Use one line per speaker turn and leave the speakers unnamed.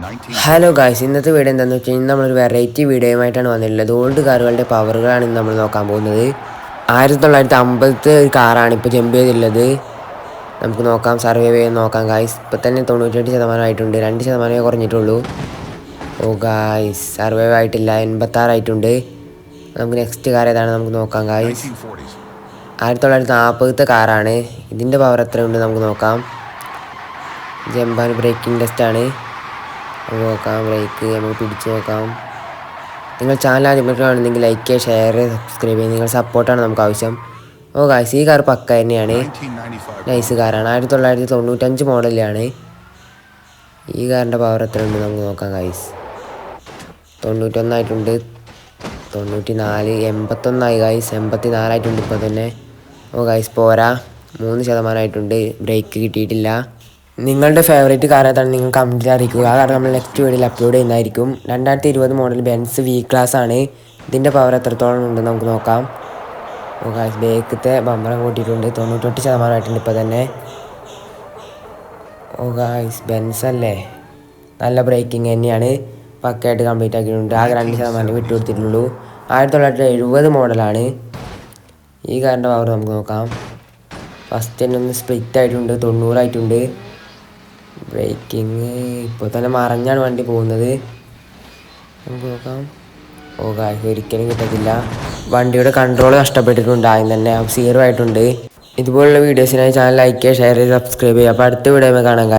Hello guys, ഇന്നത്തെ video എന്താണെന്ന് വെച്ച് കഴിഞ്ഞാൽ നമ്മളൊരു വെറൈറ്റി വീഡിയോയുമായിട്ടാണ് വന്നിട്ടുള്ളത്. ഓൾഡ് കാറുകളുടെ പവറുകളാണ് ഇന്ന് നമ്മൾ നോക്കാൻ പോകുന്നത്. 1950 ഒരു കാറാണ് ഇപ്പോൾ ജമ്പ് ചെയ്തിട്ടുള്ളത്. നമുക്ക് നോക്കാം, സർവൈവ് ചെയ്യാൻ നോക്കാം ഗായ്സ്. ഇപ്പോൾ തന്നെ 98% ആയിട്ടുണ്ട്, 2% കുറഞ്ഞിട്ടുള്ളൂ. ഓ ഗായ്സ്, സർവൈവ് ആയിട്ടില്ല, 86 ആയിട്ടുണ്ട്. നമുക്ക് നെക്സ്റ്റ് കാർ ഏതാണ് നമുക്ക് നോക്കാം ഗായ്സ്. 1940 കാറാണ്. ഇതിൻ്റെ പവർ എത്രയുണ്ട് നമുക്ക് നോക്കാം. ജമ്പ് ആൻഡ് ബ്രേക്കിംഗ് ടെസ്റ്റാണ്. നോക്കാം, ബ്രേക്ക് നമുക്ക് പിടിച്ച് നോക്കാം. നിങ്ങൾ ചാനൽ ആദ്യമായിട്ടാണെന്നെങ്കിൽ ലൈക്ക് ചെയ്യുക, ഷെയർ ചെയ്യുക, സബ്സ്ക്രൈബ് ചെയ്യുക. നിങ്ങളുടെ സപ്പോർട്ടാണ് നമുക്ക് ആവശ്യം. ഓ ഗായ്സ്, ഈ കാർ പക്ക തന്നെയാണ്, നൈസ് കാറാണ്. 1995 മോഡലാണ്. ഈ കാറിൻ്റെ പവർ എത്ര ഉണ്ട് നമുക്ക് നോക്കാം ഗായ്സ്. 91 ആയിട്ടുണ്ട്, 94, 81 ആയി ഗായ്സ്, 84 ആയിട്ടുണ്ട് ഇപ്പോൾ തന്നെ. ഓ ഗായ്സ് പോരാ, 3% ആയിട്ടുണ്ട്, ബ്രേക്ക് കിട്ടിയിട്ടില്ല. നിങ്ങളുടെ ഫേവറേറ്റ് കാർ ഏതാണ് നിങ്ങൾ കമൻറ്റിൽ അറിയിക്കുക. ആ കാർ നമ്മൾ നെക്സ്റ്റ് വീഡിയോയിൽ അപ്ലോഡ് ചെയ്യുന്നതായിരിക്കും. 2020 മോഡൽ ബെൻസ് വി ക്ലാസ് ആണ്. ഇതിൻ്റെ പവർ എത്രത്തോളം ഉണ്ട് നമുക്ക് നോക്കാം. ഓ ഗായ്സ്, ബേക്കത്തെ ബമ്പർ കൂട്ടിയിട്ടുണ്ട്, 98% ആയിട്ടുണ്ട് ഇപ്പോൾ തന്നെ. ഓ ഗായ്സ്, ബെൻസ് അല്ലേ, നല്ല ബ്രേക്കിംഗ് തന്നെയാണ്, പക്കയായിട്ട് കംപ്ലീറ്റ് ആക്കിയിട്ടുണ്ട്. ആകെ 2% വിട്ടു കൊടുത്തിട്ടുള്ളൂ. 1970 മോഡലാണ്. ഈ കാറിൻ്റെ പവർ നമുക്ക് നോക്കാം. ഫസ്റ്റ് തന്നെ ഒന്ന് സ്പ്ലിറ്റ് ആയിട്ടുണ്ട്, 90 ആയിട്ടുണ്ട്. ബ്രേക്കിങ് ഇപ്പോൾ തന്നെ മറഞ്ഞാണ് വണ്ടി പോകുന്നത്. നമുക്ക് നോക്കാം. ഓ ഗായ്സ്, ഒരിക്കലും കിട്ടത്തില്ല, വണ്ടിയുടെ കൺട്രോൾ നഷ്ടപ്പെട്ടിട്ടുണ്ട്, ആദ്യം തന്നെ 0 ആയിട്ടുണ്ട്. ഇതുപോലുള്ള വീഡിയോസിനായി ചാനൽ ലൈക്ക് ചെയ്യുക, ഷെയർ ചെയ്യുക, സബ്സ്ക്രൈബ് ചെയ്യുക. അപ്പോൾ അടുത്ത വീഡിയോ കാണാം.